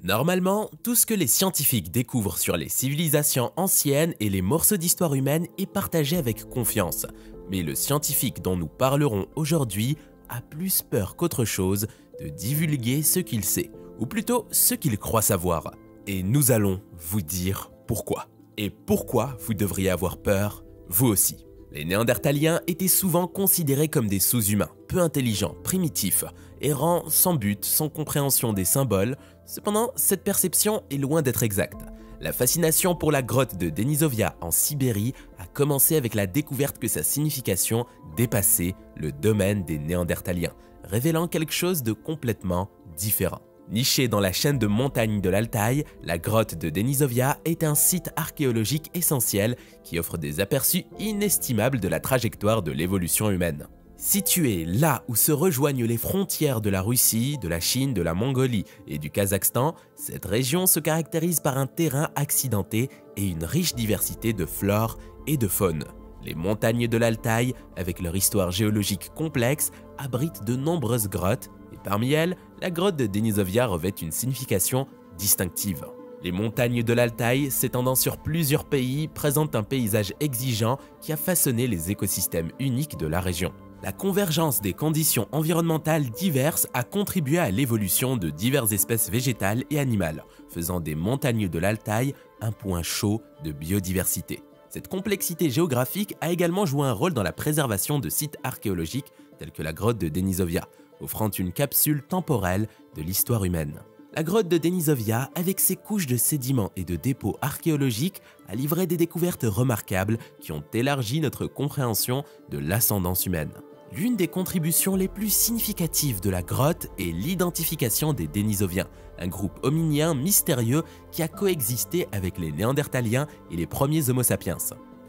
Normalement, tout ce que les scientifiques découvrent sur les civilisations anciennes et les morceaux d'histoire humaine est partagé avec confiance. Mais le scientifique dont nous parlerons aujourd'hui a plus peur qu'autre chose de divulguer ce qu'il sait, ou plutôt ce qu'il croit savoir. Et nous allons vous dire pourquoi. Et pourquoi vous devriez avoir peur, vous aussi. Les Néandertaliens étaient souvent considérés comme des sous-humains, peu intelligents, primitifs, errants sans but, sans compréhension des symboles. Cependant, cette perception est loin d'être exacte. La fascination pour la grotte de Denisovia en Sibérie a commencé avec la découverte que sa signification dépassait le domaine des Néandertaliens, révélant quelque chose de complètement différent. Nichée dans la chaîne de montagnes de l'Altaï, la grotte de Denisovia est un site archéologique essentiel qui offre des aperçus inestimables de la trajectoire de l'évolution humaine. Située là où se rejoignent les frontières de la Russie, de la Chine, de la Mongolie et du Kazakhstan, cette région se caractérise par un terrain accidenté et une riche diversité de flore et de faune. Les montagnes de l'Altaï, avec leur histoire géologique complexe, abritent de nombreuses grottes, et parmi elles, la grotte de Denisovia revêt une signification distinctive. Les montagnes de l'Altaï, s'étendant sur plusieurs pays, présentent un paysage exigeant qui a façonné les écosystèmes uniques de la région. La convergence des conditions environnementales diverses a contribué à l'évolution de diverses espèces végétales et animales, faisant des montagnes de l'Altaï un point chaud de biodiversité. Cette complexité géographique a également joué un rôle dans la préservation de sites archéologiques tels que la grotte de Denisovia, offrant une capsule temporelle de l'histoire humaine. La grotte de Denisovia, avec ses couches de sédiments et de dépôts archéologiques, a livré des découvertes remarquables qui ont élargi notre compréhension de l'ascendance humaine. L'une des contributions les plus significatives de la grotte est l'identification des Denisoviens, un groupe hominien mystérieux qui a coexisté avec les Néandertaliens et les premiers Homo sapiens.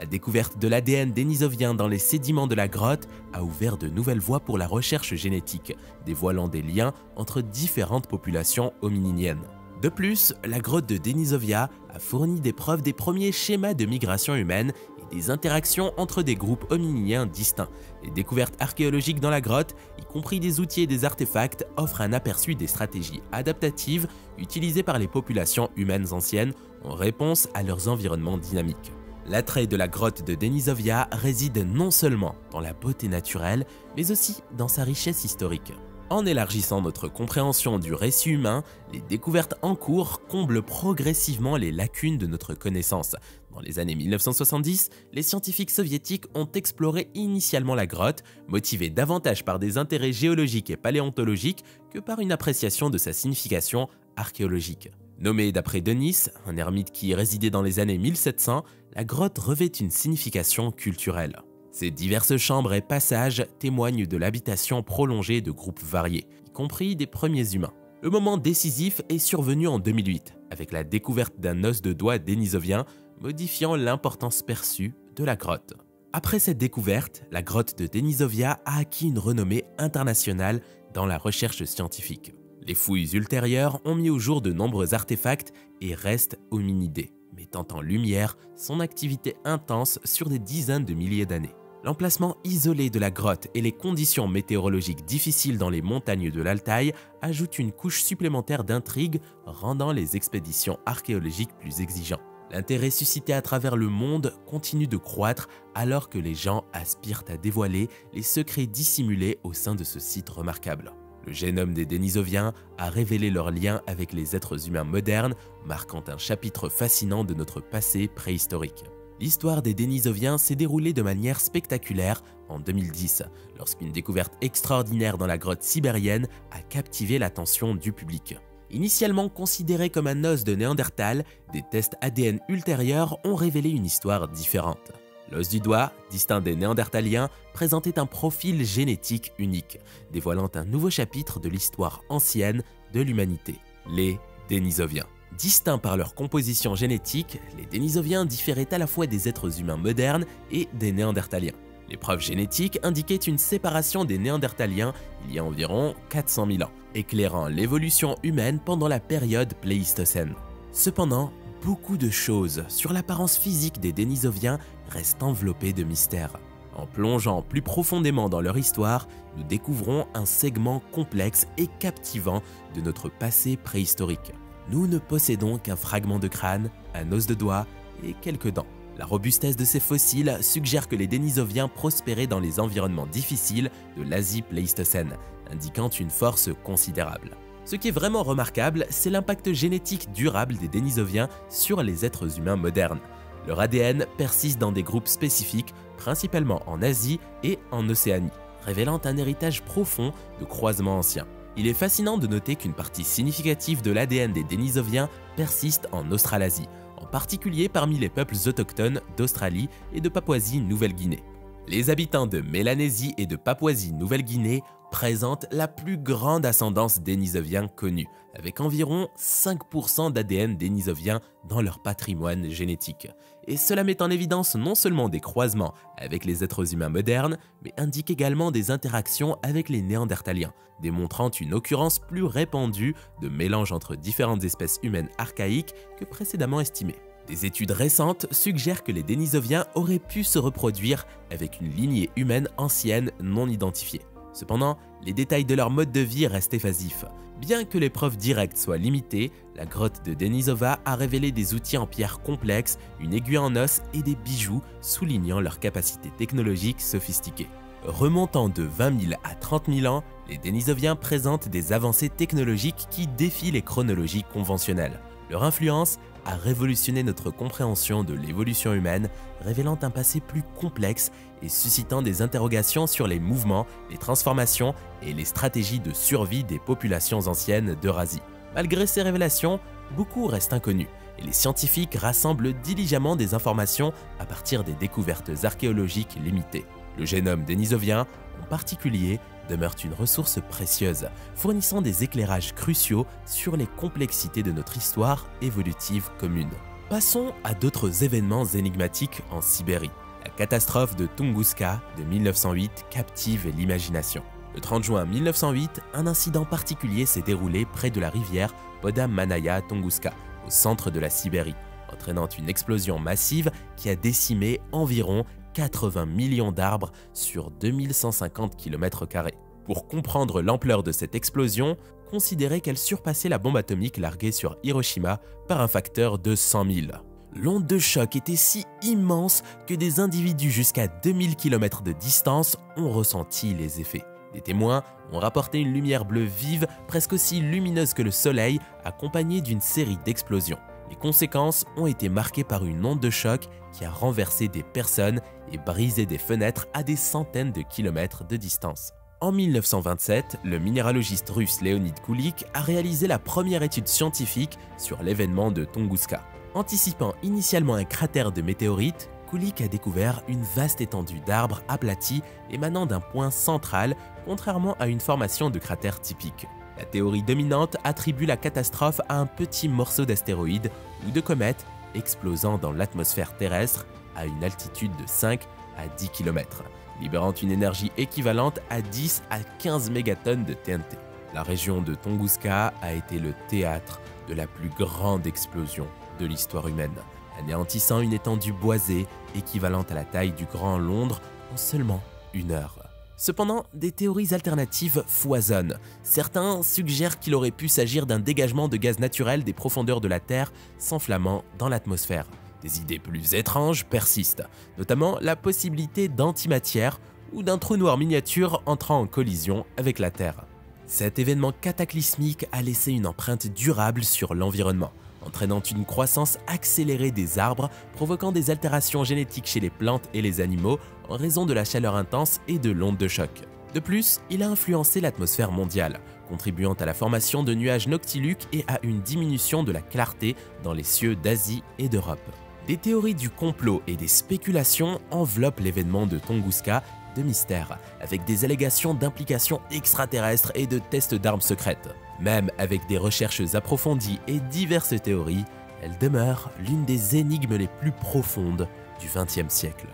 La découverte de l'ADN dénisovien dans les sédiments de la grotte a ouvert de nouvelles voies pour la recherche génétique, dévoilant des liens entre différentes populations homininiennes. De plus, la grotte de Denisovia a fourni des preuves des premiers schémas de migration humaine et des interactions entre des groupes homininiens distincts. Les découvertes archéologiques dans la grotte, y compris des outils et des artefacts, offrent un aperçu des stratégies adaptatives utilisées par les populations humaines anciennes en réponse à leurs environnements dynamiques. L'attrait de la grotte de Denisovia réside non seulement dans la beauté naturelle, mais aussi dans sa richesse historique. En élargissant notre compréhension du récit humain, les découvertes en cours comblent progressivement les lacunes de notre connaissance. Dans les années 1970, les scientifiques soviétiques ont exploré initialement la grotte, motivés davantage par des intérêts géologiques et paléontologiques que par une appréciation de sa signification archéologique. Nommée d'après Denis, un ermite qui y résidait dans les années 1700, la grotte revêt une signification culturelle. Ses diverses chambres et passages témoignent de l'habitation prolongée de groupes variés, y compris des premiers humains. Le moment décisif est survenu en 2008, avec la découverte d'un os de doigt dénisovien, modifiant l'importance perçue de la grotte. Après cette découverte, la grotte de Denisovia a acquis une renommée internationale dans la recherche scientifique. Les fouilles ultérieures ont mis au jour de nombreux artefacts et restes hominidés, mettant en lumière son activité intense sur des dizaines de milliers d'années. L'emplacement isolé de la grotte et les conditions météorologiques difficiles dans les montagnes de l'Altaï ajoutent une couche supplémentaire d'intrigue, rendant les expéditions archéologiques plus exigeantes. L'intérêt suscité à travers le monde continue de croître alors que les gens aspirent à dévoiler les secrets dissimulés au sein de ce site remarquable. Le génome des Denisoviens a révélé leur lien avec les êtres humains modernes, marquant un chapitre fascinant de notre passé préhistorique. L'histoire des Denisoviens s'est déroulée de manière spectaculaire en 2010, lorsqu'une découverte extraordinaire dans la grotte sibérienne a captivé l'attention du public. Initialement considéré comme un os de Néandertal, des tests ADN ultérieurs ont révélé une histoire différente. L'os du doigt, distinct des Néandertaliens, présentait un profil génétique unique, dévoilant un nouveau chapitre de l'histoire ancienne de l'humanité, les Denisoviens. Distincts par leur composition génétique, les Denisoviens différaient à la fois des êtres humains modernes et des Néandertaliens. Les preuves génétiques indiquaient une séparation des Néandertaliens il y a environ 400 000 ans, éclairant l'évolution humaine pendant la période Pléistocène. Cependant, beaucoup de choses sur l'apparence physique des Denisoviens restent enveloppées de mystères. En plongeant plus profondément dans leur histoire, nous découvrons un segment complexe et captivant de notre passé préhistorique. nous ne possédons qu'un fragment de crâne, un os de doigt et quelques dents. La robustesse de ces fossiles suggère que les Denisoviens prospéraient dans les environnements difficiles de l'Asie pléistocène, indiquant une force considérable. Ce qui est vraiment remarquable, c'est l'impact génétique durable des Denisoviens sur les êtres humains modernes. Leur ADN persiste dans des groupes spécifiques, principalement en Asie et en Océanie, révélant un héritage profond de croisements anciens. Il est fascinant de noter qu'une partie significative de l'ADN des Denisoviens persiste en Australasie, en particulier parmi les peuples autochtones d'Australie et de Papouasie-Nouvelle-Guinée. Les habitants de Mélanésie et de Papouasie-Nouvelle-Guinée présentent la plus grande ascendance dénisovien connue, avec environ 5% d'ADN dénisovien dans leur patrimoine génétique. Et cela met en évidence non seulement des croisements avec les êtres humains modernes, mais indique également des interactions avec les Néandertaliens, démontrant une occurrence plus répandue de mélanges entre différentes espèces humaines archaïques que précédemment estimées. Des études récentes suggèrent que les Denisoviens auraient pu se reproduire avec une lignée humaine ancienne non identifiée. Cependant, les détails de leur mode de vie restent évasifs. Bien que les preuves directes soient limitées, la grotte de Denisova a révélé des outils en pierre complexes, une aiguille en os et des bijoux soulignant leur capacité technologique sophistiquée. Remontant de 20 000 à 30 000 ans, les Denisoviens présentent des avancées technologiques qui défient les chronologies conventionnelles. Leur influence a révolutionné notre compréhension de l'évolution humaine, révélant un passé plus complexe et suscitant des interrogations sur les mouvements, les transformations et les stratégies de survie des populations anciennes d'Eurasie. Malgré ces révélations, beaucoup restent inconnus et les scientifiques rassemblent diligemment des informations à partir des découvertes archéologiques limitées. Le génome dénisovien, en particulier, demeure une ressource précieuse, fournissant des éclairages cruciaux sur les complexités de notre histoire évolutive commune. Passons à d'autres événements énigmatiques en Sibérie. La catastrophe de Tunguska de 1908 captive l'imagination. Le 30 juin 1908, un incident particulier s'est déroulé près de la rivière Podamanaya Tunguska, au centre de la Sibérie, entraînant une explosion massive qui a décimé environ 80 millions d'arbres sur 2150 km². Pour comprendre l'ampleur de cette explosion, considérez qu'elle surpassait la bombe atomique larguée sur Hiroshima par un facteur de 100 000. L'onde de choc était si immense que des individus jusqu'à 2000 km de distance ont ressenti les effets. Des témoins ont rapporté une lumière bleue vive, presque aussi lumineuse que le soleil, accompagnée d'une série d'explosions. Les conséquences ont été marquées par une onde de choc qui a renversé des personnes et brisé des fenêtres à des centaines de kilomètres de distance. En 1927, le minéralogiste russe Leonid Kulik a réalisé la première étude scientifique sur l'événement de Tunguska. Anticipant initialement un cratère de météorites, Kulik a découvert une vaste étendue d'arbres aplatis émanant d'un point central, contrairement à une formation de cratère typique. La théorie dominante attribue la catastrophe à un petit morceau d'astéroïde ou de comète explosant dans l'atmosphère terrestre à une altitude de 5 à 10 km, libérant une énergie équivalente à 10 à 15 mégatonnes de TNT. La région de Tunguska a été le théâtre de la plus grande explosion de l'histoire humaine, anéantissant une étendue boisée équivalente à la taille du Grand Londres en seulement 1 heure. Cependant, des théories alternatives foisonnent. Certains suggèrent qu'il aurait pu s'agir d'un dégagement de gaz naturel des profondeurs de la Terre s'enflammant dans l'atmosphère. Des idées plus étranges persistent, notamment la possibilité d'antimatière ou d'un trou noir miniature entrant en collision avec la Terre. Cet événement cataclysmique a laissé une empreinte durable sur l'environnement, entraînant une croissance accélérée des arbres, provoquant des altérations génétiques chez les plantes et les animaux en raison de la chaleur intense et de l'onde de choc. De plus, il a influencé l'atmosphère mondiale, contribuant à la formation de nuages noctiluques et à une diminution de la clarté dans les cieux d'Asie et d'Europe. Des théories du complot et des spéculations enveloppent l'événement de Tunguska de mystère, avec des allégations d'implications extraterrestres et de tests d'armes secrètes. Même avec des recherches approfondies et diverses théories, elle demeure l'une des énigmes les plus profondes du XXe siècle.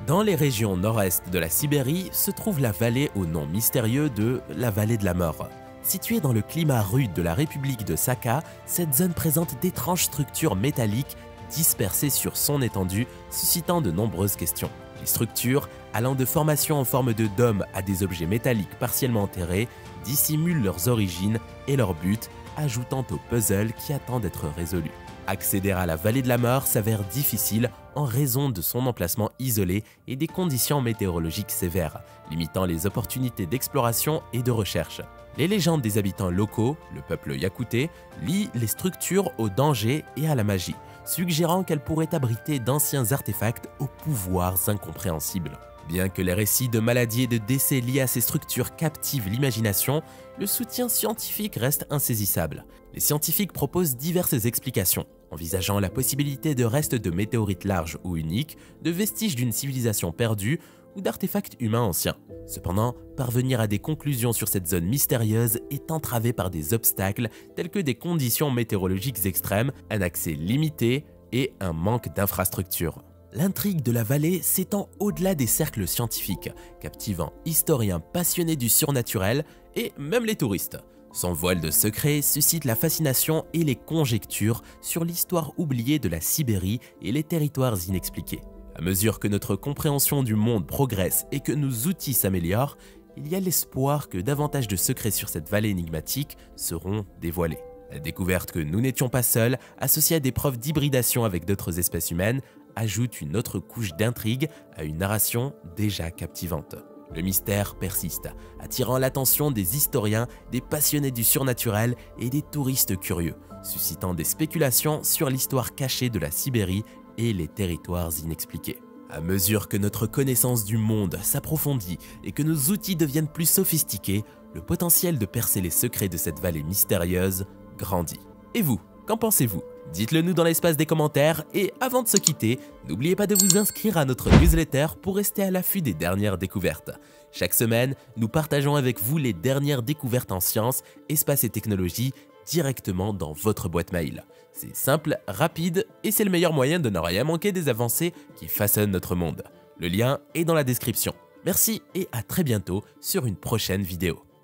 Dans les régions nord-est de la Sibérie se trouve la vallée au nom mystérieux de la vallée de la mort. Située dans le climat rude de la République de Sakha, cette zone présente d'étranges structures métalliques dispersées sur son étendue, suscitant de nombreuses questions. Les structures, allant de formations en forme de dôme à des objets métalliques partiellement enterrés, dissimulent leurs origines et leur but, ajoutant au puzzle qui attend d'être résolu. Accéder à la vallée de la mort s'avère difficile en raison de son emplacement isolé et des conditions météorologiques sévères, limitant les opportunités d'exploration et de recherche. Les légendes des habitants locaux, le peuple yakoutais, lient les structures au danger et à la magie, suggérant qu'elles pourraient abriter d'anciens artefacts aux pouvoirs incompréhensibles. Bien que les récits de maladies et de décès liés à ces structures captivent l'imagination, le soutien scientifique reste insaisissable. Les scientifiques proposent diverses explications, envisageant la possibilité de restes de météorites larges ou uniques, de vestiges d'une civilisation perdue ou d'artefacts humains anciens. Cependant, parvenir à des conclusions sur cette zone mystérieuse est entravé par des obstacles tels que des conditions météorologiques extrêmes, un accès limité et un manque d'infrastructures. L'intrigue de la vallée s'étend au-delà des cercles scientifiques, captivant historiens passionnés du surnaturel et même les touristes. Son voile de secret suscite la fascination et les conjectures sur l'histoire oubliée de la Sibérie et les territoires inexpliqués. À mesure que notre compréhension du monde progresse et que nos outils s'améliorent, il y a l'espoir que davantage de secrets sur cette vallée énigmatique seront dévoilés. La découverte que nous n'étions pas seuls, associée à des preuves d'hybridation avec d'autres espèces humaines, ajoute une autre couche d'intrigue à une narration déjà captivante. Le mystère persiste, attirant l'attention des historiens, des passionnés du surnaturel et des touristes curieux, suscitant des spéculations sur l'histoire cachée de la Sibérie et les territoires inexpliqués. À mesure que notre connaissance du monde s'approfondit et que nos outils deviennent plus sophistiqués, le potentiel de percer les secrets de cette vallée mystérieuse grandit. Et vous, qu'en pensez-vous ? Dites-le nous dans l'espace des commentaires et avant de se quitter, n'oubliez pas de vous inscrire à notre newsletter pour rester à l'affût des dernières découvertes. Chaque semaine, nous partageons avec vous les dernières découvertes en sciences, espace et technologie directement dans votre boîte mail. C'est simple, rapide et c'est le meilleur moyen de ne rien manquer des avancées qui façonnent notre monde. Le lien est dans la description. Merci et à très bientôt sur une prochaine vidéo.